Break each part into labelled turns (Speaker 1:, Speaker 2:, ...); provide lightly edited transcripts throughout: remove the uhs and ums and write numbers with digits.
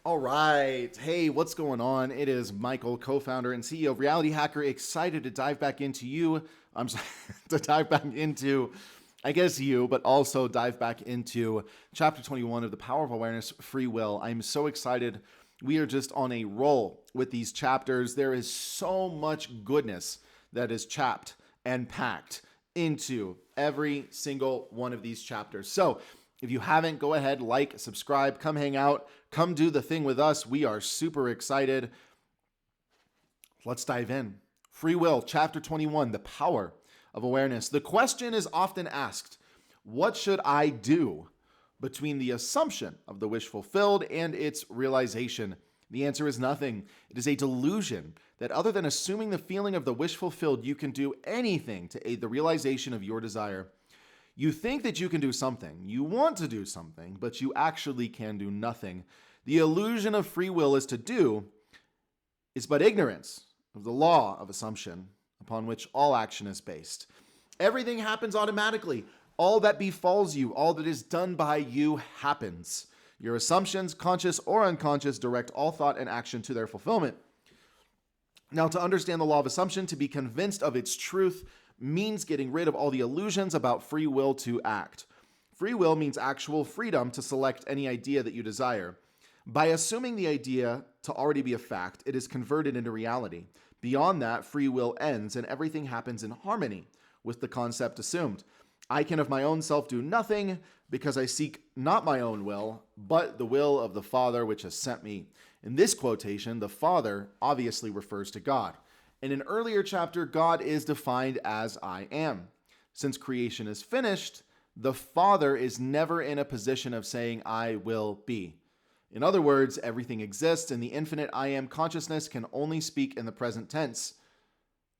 Speaker 1: All right. Hey, what's going on? It is Michael, co-founder and CEO of Reality Hacker, excited to dive back into I'm sorry, to dive back into, I guess you, but also dive back into chapter 21 of The Power of Awareness, Free Will. I'm so excited. We are just on a roll with these chapters. There is so much goodness that is chapped and packed into every single one of these chapters. So if you haven't, go ahead, like, subscribe, come hang out, come do the thing with us. We are super excited. Let's dive in. Free Will, Chapter 21, The Power of Awareness. The question is often asked, what should I do between the assumption of the wish fulfilled and its realization? The answer is nothing. It is a delusion that other than assuming the feeling of the wish fulfilled, you can do anything to aid the realization of your desire. You think that you can do something, you want to do something, but you actually can do nothing. The illusion of free will is but ignorance of the law of assumption upon which all action is based. Everything happens automatically. All that befalls you, all that is done by you happens. Your assumptions, conscious or unconscious, direct all thought and action to their fulfillment. Now, to understand the law of assumption, to be convinced of its truth, means getting rid of all the illusions about free will to act. Free will means actual freedom to select any idea that you desire. By assuming the idea to already be a fact, it is converted into reality. Beyond that, free will ends and everything happens in harmony with the concept assumed. I can of my own self do nothing because I seek not my own will, but the will of the Father which has sent me. In this quotation, the Father obviously refers to God. In an earlier chapter, God is defined as I am. Since creation is finished, the Father is never in a position of saying, I will be. In other words, everything exists, and the infinite I am consciousness can only speak in the present tense.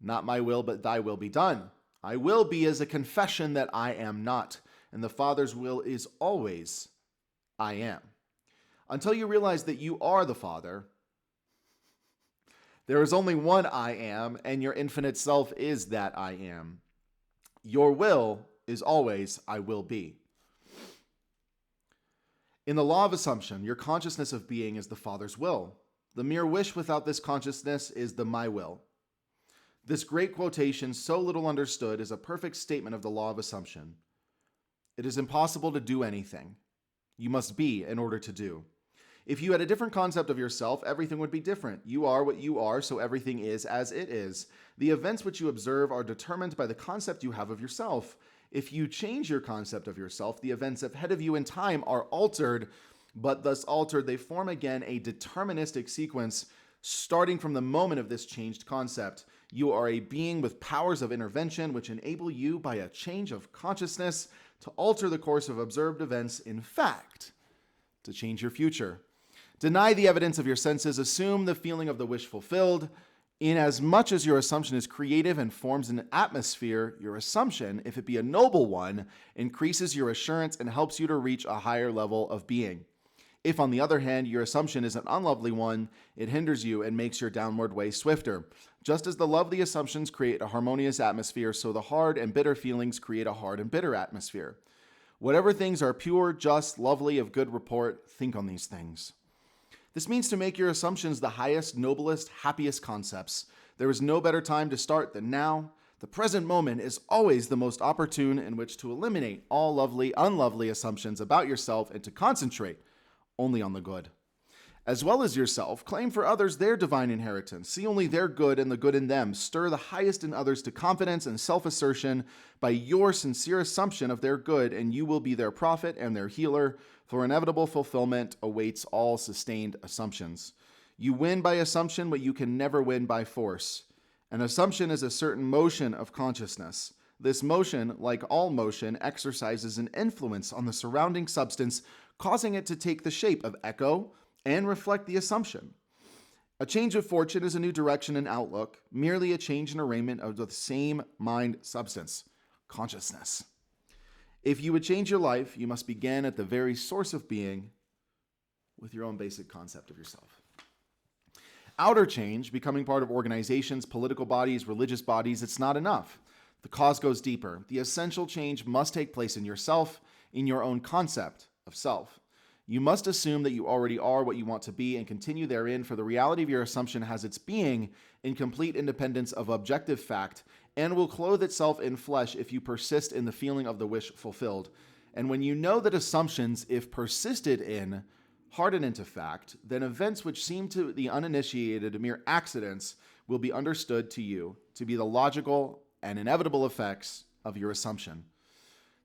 Speaker 1: Not my will, but thy will be done. I will be is a confession that I am not, and the Father's will is always I am. Until you realize that you are the Father, there is only one I am, and your infinite self is that I am. Your will is always I will be. In the law of assumption, your consciousness of being is the Father's will. The mere wish without this consciousness is the my will. This great quotation, so little understood, is a perfect statement of the law of assumption. It is impossible to do anything. You must be in order to do. If you had a different concept of yourself, everything would be different. You are what you are, so everything is as it is. The events which you observe are determined by the concept you have of yourself. If you change your concept of yourself, the events ahead of you in time are altered, but thus altered, they form again a deterministic sequence starting from the moment of this changed concept. You are a being with powers of intervention which enable you, by a change of consciousness, to alter the course of observed events, in fact, to change your future. Deny the evidence of your senses, assume the feeling of the wish fulfilled. Inasmuch as your assumption is creative and forms an atmosphere, your assumption, if it be a noble one, increases your assurance and helps you to reach a higher level of being. If, on the other hand, your assumption is an unlovely one, it hinders you and makes your downward way swifter. Just as the lovely assumptions create a harmonious atmosphere, so the hard and bitter feelings create a hard and bitter atmosphere. Whatever things are pure, just, lovely, of good report, think on these things. This means to make your assumptions the highest, noblest, happiest concepts. There is no better time to start than now. The present moment is always the most opportune in which to eliminate all lovely, unlovely assumptions about yourself and to concentrate only on the good. As well as yourself, claim for others their divine inheritance. See only their good and the good in them. Stir the highest in others to confidence and self-assertion by your sincere assumption of their good, and you will be their prophet and their healer, for inevitable fulfillment awaits all sustained assumptions. You win by assumption what you can never win by force. An assumption is a certain motion of consciousness. This motion, like all motion, exercises an influence on the surrounding substance, causing it to take the shape of echo and reflect the assumption. A change of fortune is a new direction and outlook, merely a change in arraignment of the same mind substance, consciousness. If you would change your life, you must begin at the very source of being with your own basic concept of yourself. Outer change, becoming part of organizations, political bodies, religious bodies, it's not enough. The cause goes deeper. The essential change must take place in yourself, in your own concept of self. You must assume that you already are what you want to be and continue therein, for the reality of your assumption has its being in complete independence of objective fact and will clothe itself in flesh if you persist in the feeling of the wish fulfilled. And when you know that assumptions, if persisted in, harden into fact, then events which seem to the uninitiated mere accidents will be understood to you to be the logical and inevitable effects of your assumption.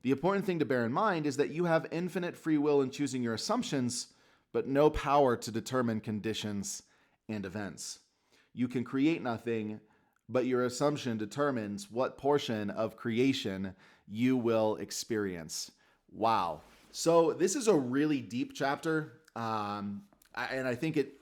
Speaker 1: The important thing to bear in mind is that you have infinite free will in choosing your assumptions, but no power to determine conditions and events. You can create nothing, but your assumption determines what portion of creation you will experience. Wow. So this is a really deep chapter, and I think it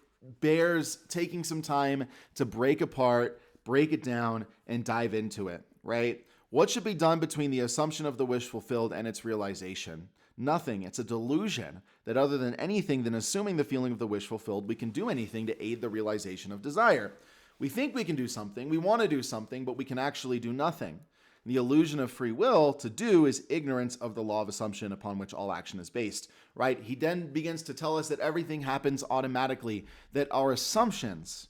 Speaker 1: bears taking some time to break apart, break it down, and dive into it, right? What should be done between the assumption of the wish fulfilled and its realization? Nothing. It's a delusion that other than anything than assuming the feeling of the wish fulfilled, we can do anything to aid the realization of desire. We think we can do something, we want to do something, but we can actually do nothing. The illusion of free will to do is ignorance of the law of assumption upon which all action is based, right? He then begins to tell us that everything happens automatically, that our assumptions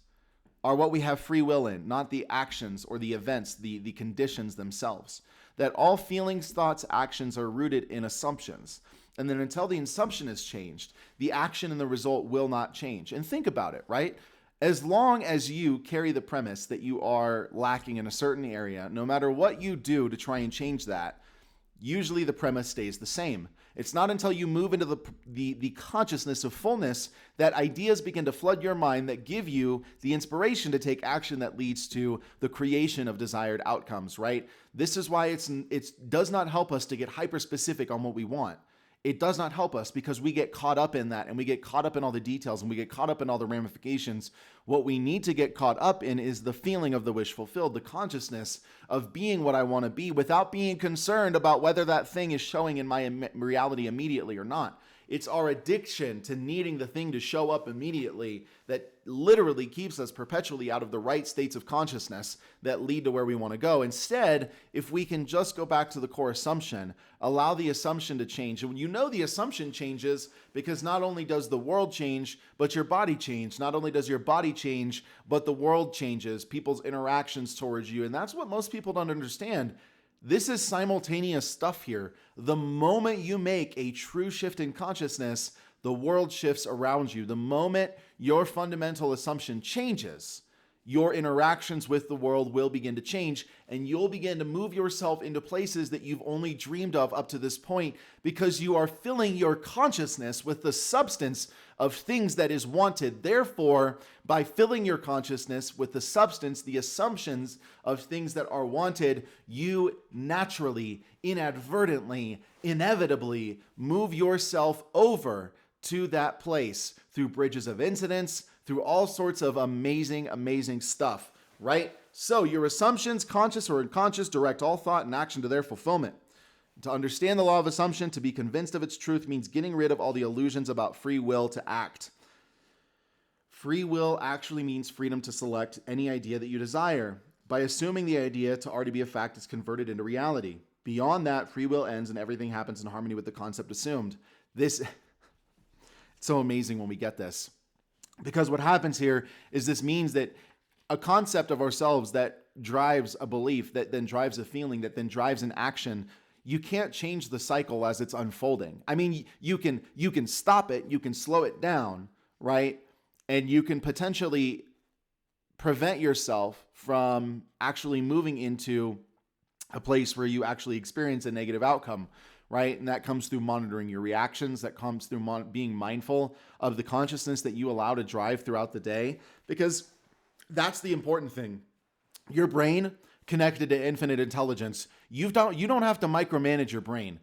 Speaker 1: are what we have free will in, not the actions or the events, the conditions themselves. That all feelings, thoughts, actions are rooted in assumptions. And then until the assumption is changed, the action and the result will not change. And think about it, right? As long as you carry the premise that you are lacking in a certain area, no matter what you do to try and change that, usually the premise stays the same. It's not until you move into the consciousness of fullness that ideas begin to flood your mind that give you the inspiration to take action that leads to the creation of desired outcomes, right? This is why it does not help us to get hyper-specific on what we want. It does not help us because we get caught up in that and we get caught up in all the details and we get caught up in all the ramifications. What we need to get caught up in is the feeling of the wish fulfilled, the consciousness of being what I want to be without being concerned about whether that thing is showing in my reality immediately or not. It's our addiction to needing the thing to show up immediately that literally keeps us perpetually out of the right states of consciousness that lead to where we want to go. Instead, if we can just go back to the core assumption, allow the assumption to change. And when you know the assumption changes, because not only does the world change, but your body change. Not only does your body change, but the world changes, people's interactions towards you. And that's what most people don't understand. This is simultaneous stuff here. The moment you make a true shift in consciousness, the world shifts around you. The moment your fundamental assumption changes, your interactions with the world will begin to change, and you'll begin to move yourself into places that you've only dreamed of up to this point because you are filling your consciousness with the substance of things that is wanted. Therefore, by filling your consciousness with the substance, the assumptions of things that are wanted, you naturally, inadvertently, inevitably move yourself over to that place through bridges of incidents, through all sorts of amazing, amazing stuff, right? So your assumptions, conscious or unconscious, direct all thought and action to their fulfillment. To understand the law of assumption, to be convinced of its truth, means getting rid of all the illusions about free will to act. Free will actually means freedom to select any idea that you desire. By assuming the idea to already be a fact, it's converted into reality. Beyond that, free will ends and everything happens in harmony with the concept assumed. It's so amazing when we get this. Because what happens here is this means that a concept of ourselves that drives a belief, that then drives a feeling, that then drives an action, you can't change the cycle as it's unfolding. I mean, you can stop it, you can slow it down, right? And you can potentially prevent yourself from actually moving into a place where you actually experience a negative outcome, right? And that comes through monitoring your reactions. That comes through being mindful of the consciousness that you allow to drive throughout the day, because that's the important thing. Your brain connected to infinite intelligence. You don't have to micromanage your brain.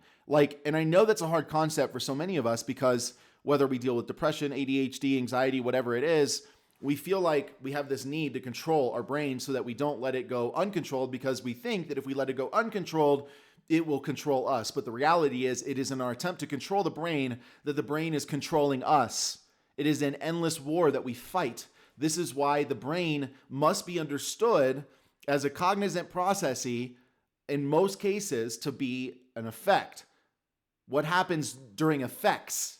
Speaker 1: And I know that's a hard concept for so many of us because whether we deal with depression, ADHD, anxiety, whatever it is, we feel like we have this need to control our brain so that we don't let it go uncontrolled, because we think that if we let it go uncontrolled, it will control us. But the reality is, it is in our attempt to control the brain that the brain is controlling us. It is an endless war that we fight. This is why the brain must be understood as a cognizant processee, in most cases, to be an effect. What happens during effects,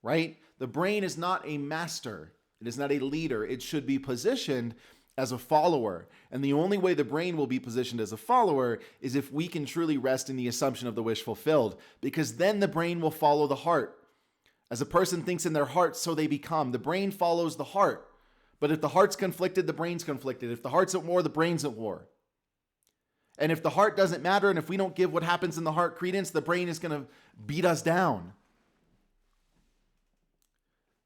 Speaker 1: right? The brain is not a master. It is not a leader. It should be positioned as a follower. And the only way the brain will be positioned as a follower is if we can truly rest in the assumption of the wish fulfilled, because then the brain will follow the heart. As a person thinks in their heart, so they become. The brain follows the heart. But if the heart's conflicted, the brain's conflicted. If the heart's at war, the brain's at war. And if the heart doesn't matter, and if we don't give what happens in the heart credence, the brain is going to beat us down.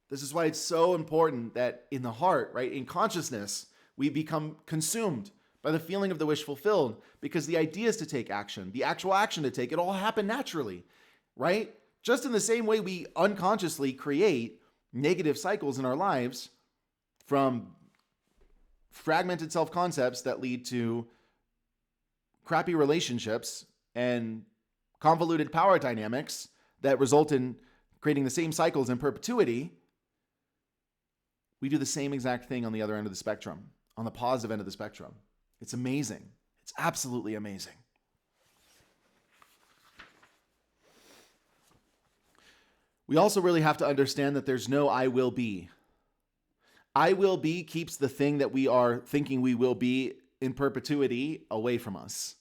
Speaker 1: This is why it's so important that in the heart, right, in consciousness, we become consumed by the feeling of the wish fulfilled, because the idea is to take action, the actual action to take, it all happened naturally, right? Just in the same way we unconsciously create negative cycles in our lives from fragmented self-concepts that lead to crappy relationships and convoluted power dynamics that result in creating the same cycles in perpetuity, we do the same exact thing on the other end of the spectrum, on the positive end of the spectrum. It's amazing. It's absolutely amazing. We also really have to understand that there's no I will be. I will be keeps the thing that we are thinking we will be in perpetuity away from us.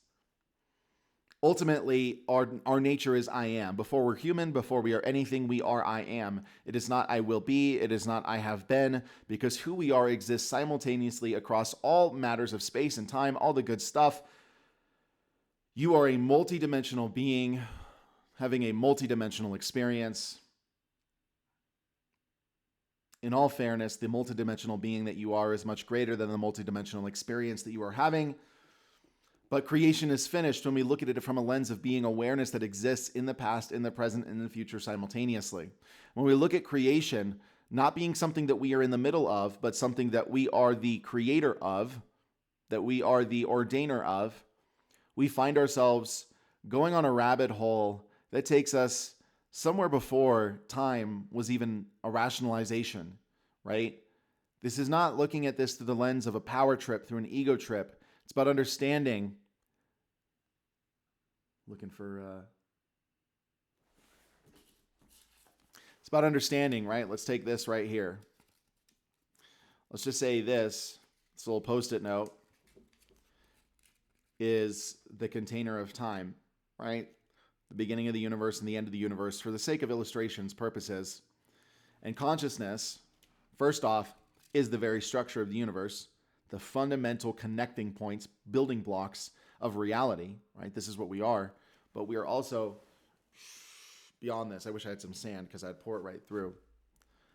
Speaker 1: Ultimately, our nature is I am. Before we're human, before we are anything, we are I am. It is not I will be, it is not I have been, because who we are exists simultaneously across all matters of space and time, all the good stuff. You are a multidimensional being, having a multidimensional experience. In all fairness, the multidimensional being that you are is much greater than the multidimensional experience that you are having. But creation is finished when we look at it from a lens of being awareness that exists in the past, in the present, and in the future simultaneously. When we look at creation, not being something that we are in the middle of, but something that we are the creator of, that we are the ordainer of, we find ourselves going on a rabbit hole that takes us somewhere before time was even a rationalization, right? This is not looking at this through the lens of a power trip, through an ego trip. It's about understanding. It's about understanding, right? Let's take this right here. Let's just say this little post-it note is the container of time, right? The beginning of the universe and the end of the universe, for the sake of illustration's purposes. And consciousness, first off, is the very structure of the universe, the fundamental connecting points, building blocks of reality, right? This is what we are. But we are also beyond this. I wish I had some sand because I'd pour it right through.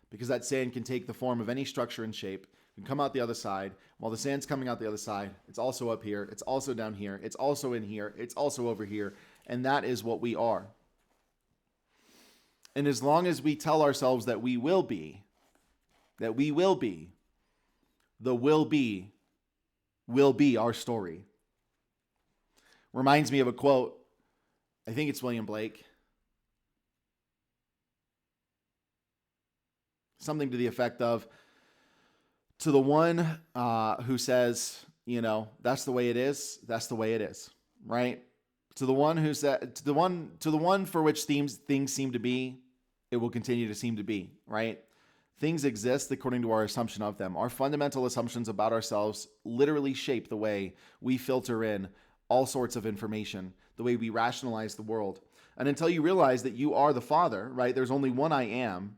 Speaker 1: Because that sand can take the form of any structure and shape. It can come out the other side. While the sand's coming out the other side, it's also up here. It's also down here. It's also in here. It's also over here. And that is what we are. And as long as we tell ourselves that we will be, the will be our story. Reminds me of a quote. I think it's William Blake. Something to the effect of, to the one who says, that's the way it is, that's the way it is, right? To the one who said, to the one for which things seem to be, it will continue to seem to be, right? Things exist according to our assumption of them. Our fundamental assumptions about ourselves literally shape the way we filter in all sorts of information, the way we rationalize the world. And until you realize that you are the Father, right? There's only one I am.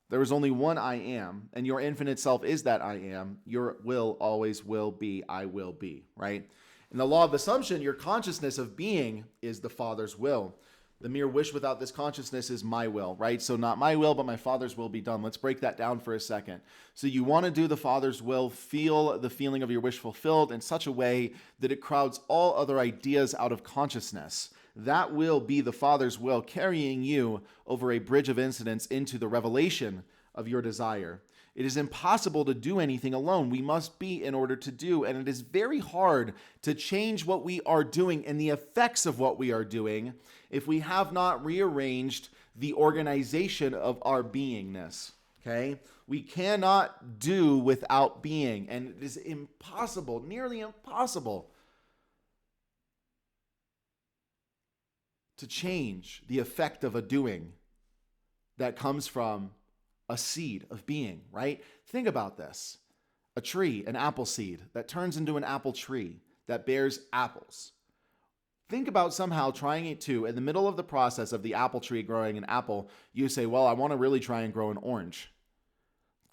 Speaker 1: There is only one I am, and your infinite self is that I am. Your will always will be, I will be, right? In the law of assumption, your consciousness of being is the Father's will. The mere wish without this consciousness is my will, right? So not my will, but my Father's will be done. Let's break that down for a second. So you want to do the Father's will, feel the feeling of your wish fulfilled in such a way that it crowds all other ideas out of consciousness. That will be the Father's will, carrying you over a bridge of incidents into the revelation of your desire. It is impossible to do anything alone. We must be in order to do, and it is very hard to change what we are doing and the effects of what we are doing if we have not rearranged the organization of our beingness, okay? We cannot do without being, and it is impossible, nearly impossible, to change the effect of a doing that comes from a seed of being, right? Think about this. A tree, an apple seed that turns into an apple tree that bears apples. Think about somehow trying it to, in the middle of the process of the apple tree growing an apple, you say, well, I want to really try and grow an orange.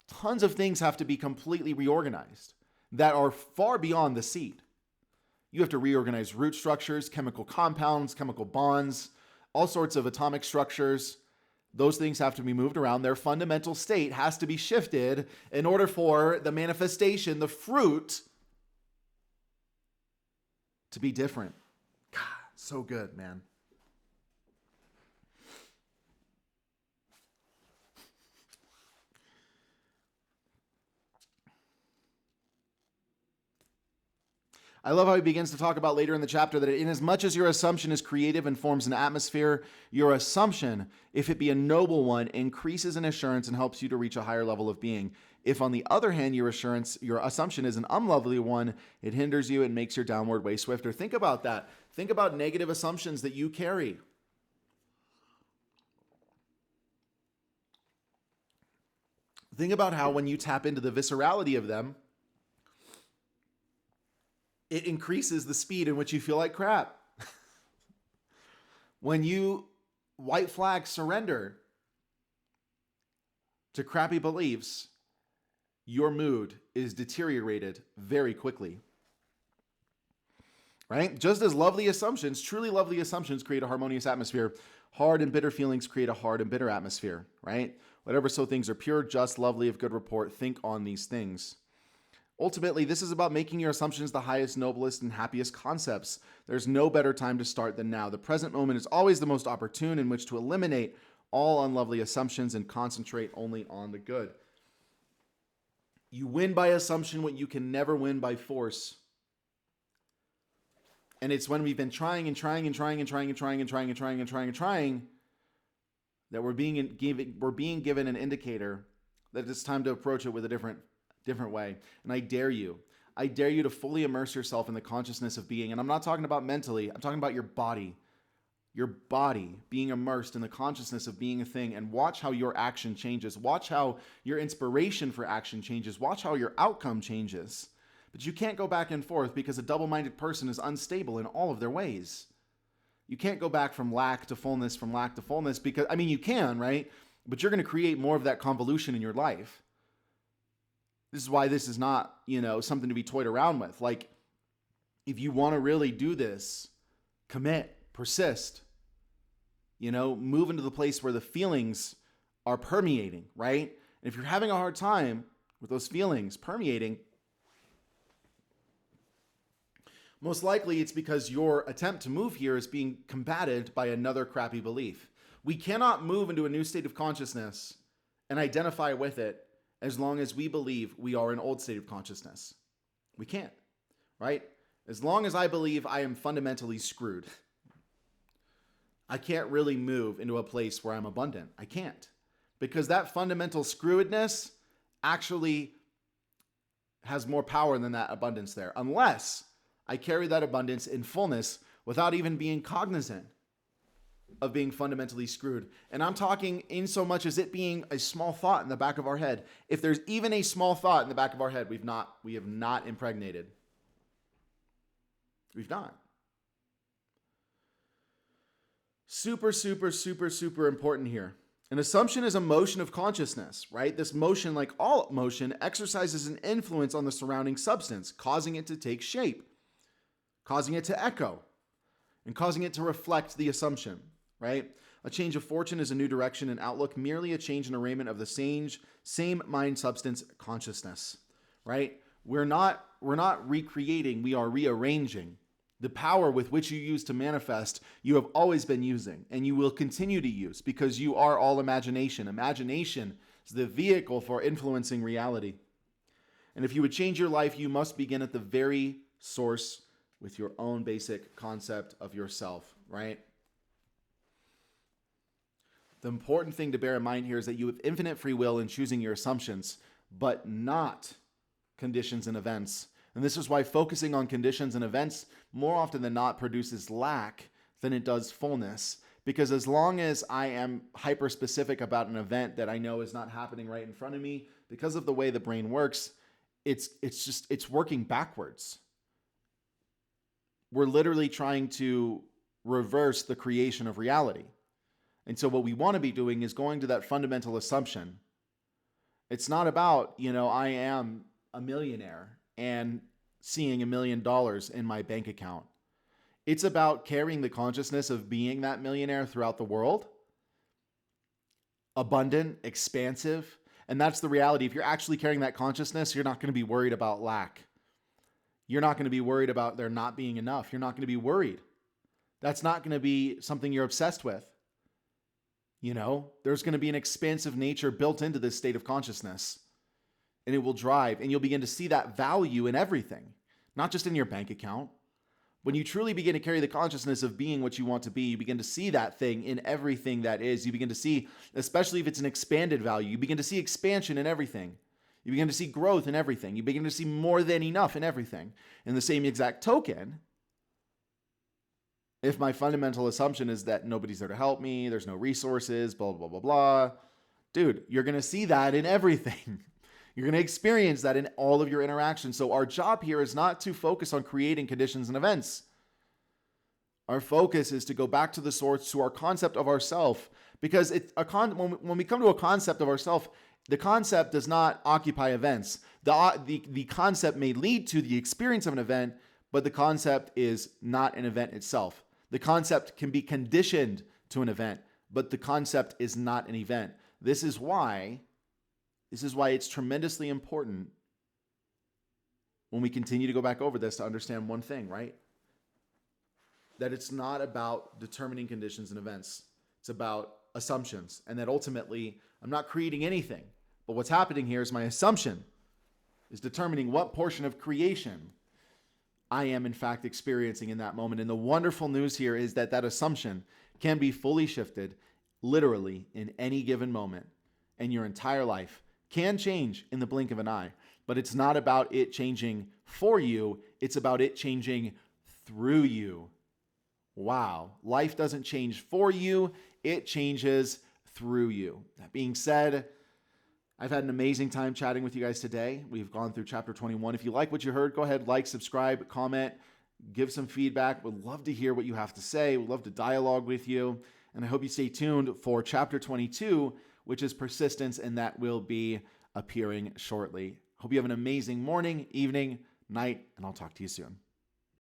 Speaker 1: Tons of things have to be completely reorganized that are far beyond the seed. You have to reorganize root structures, chemical compounds, chemical bonds, all sorts of atomic structures. Those things have to be moved around. Their fundamental state has to be shifted in order for the manifestation, the fruit, to be different. God, so good, man. I love how he begins to talk about later in the chapter that inasmuch as your assumption is creative and forms an atmosphere, your assumption, if it be a noble one, increases in assurance and helps you to reach a higher level of being. If, on the other hand, your assumption is an unlovely one, it hinders you and makes your downward way swifter. Think about that. Think about negative assumptions that you carry. Think about how when you tap into the viscerality of them, it increases the speed in which you feel like crap. When you white flag surrender to crappy beliefs, your mood is deteriorated very quickly. Right? Just as lovely assumptions, truly lovely assumptions create a harmonious atmosphere, hard and bitter feelings create a hard and bitter atmosphere, right? Whatever so things are pure, just, lovely, of good report, think on these things. Ultimately, this is about making your assumptions the highest, noblest, and happiest concepts. There's no better time to start than now. The present moment is always the most opportune in which to eliminate all unlovely assumptions and concentrate only on the good. You win by assumption what you can never win by force. And it's when we've been trying that we're being given an indicator that it's time to approach it with a different way. And I dare you to fully immerse yourself in the consciousness of being. And I'm not talking about mentally, I'm talking about your body being immersed in the consciousness of being a thing, and watch how your action changes. Watch how your inspiration for action changes. Watch how your outcome changes. But you can't go back and forth because a double-minded person is unstable in all of their ways. You can't go back from lack to fullness, because, I mean, you can, right? But you're going to create more of that convolution in your life. This is why this is not, something to be toyed around with. Like, if you want to really do this, commit, persist, move into the place where the feelings are permeating, right? And if you're having a hard time with those feelings permeating, most likely it's because your attempt to move here is being combated by another crappy belief. We cannot move into a new state of consciousness and identify with it as long as we believe we are an old state of consciousness. We can't, right? As long as I believe I am fundamentally screwed, I can't really move into a place where I'm abundant. I can't. Because that fundamental screwedness actually has more power than that abundance there. Unless I carry that abundance in fullness without even being cognizant of being fundamentally screwed. And I'm talking in so much as it being a small thought in the back of our head. If there's even a small thought in the back of our head, we have not impregnated. We've not. Super, super, super, super important here. An assumption is a motion of consciousness, right? This motion, like all motion, exercises an influence on the surrounding substance, causing it to take shape, causing it to echo, and causing it to reflect the assumption, right? A change of fortune is a new direction and outlook, merely a change in arraignment of the same mind substance consciousness, right? We're not recreating, we are rearranging. The power with which you use to manifest, you have always been using, and you will continue to use, because you are all imagination. Imagination is the vehicle for influencing reality. And if you would change your life, you must begin at the very source with your own basic concept of yourself, right? The important thing to bear in mind here is that you have infinite free will in choosing your assumptions, but not conditions and events. And this is why focusing on conditions and events more often than not produces lack than it does fullness, Because as long as I am hyper specific about an event that I know is not happening right in front of me, because of the way the brain works, it's working backwards. We're literally trying to reverse the creation of reality. And so what we want to be doing is going to that fundamental assumption. It's not about, I am a millionaire and seeing $1 million in my bank account. It's about carrying the consciousness of being that millionaire throughout the world. Abundant, expansive. And that's the reality. If you're actually carrying that consciousness, you're not going to be worried about lack. You're not going to be worried about there not being enough. You're not going to be worried. That's not going to be something you're obsessed with. There's going to be an expansive nature built into this state of consciousness. And it will drive, and you'll begin to see that value in everything, not just in your bank account. When you truly begin to carry the consciousness of being what you want to be, you begin to see that thing in everything that is. You begin to see, especially if it's an expanded value, you begin to see expansion in everything. You begin to see growth in everything. You begin to see more than enough in everything. In the same exact token, if my fundamental assumption is that nobody's there to help me, there's no resources, blah, blah, blah, blah, dude, you're going to see that in everything. You're going to experience that in all of your interactions. So our job here is not to focus on creating conditions and events. Our focus is to go back to the source, to our concept of ourself. Because when we come to a concept of ourself, the concept does not occupy events. The concept may lead to the experience of an event, but the concept is not an event itself. The concept can be conditioned to an event, but the concept is not an event. This is why it's tremendously important when we continue to go back over this to understand one thing, right? That it's not about determining conditions and events. It's about assumptions. And that ultimately, I'm not creating anything. But what's happening here is my assumption is determining what portion of creation I am in fact experiencing in that moment. And the wonderful news here is that assumption can be fully shifted literally in any given moment, and your entire life can change in the blink of an eye. But it's not about it changing for you. It's about it changing through you. Wow. Life doesn't change for you. It changes through you. That being said, I've had an amazing time chatting with you guys today. We've gone through chapter 21. If you like what you heard, go ahead, like, subscribe, comment, give some feedback. We'd love to hear what you have to say. We'd love to dialogue with you. And I hope you stay tuned for chapter 22, which is persistence, and that will be appearing shortly. Hope you have an amazing morning, evening, night, and I'll talk to you soon.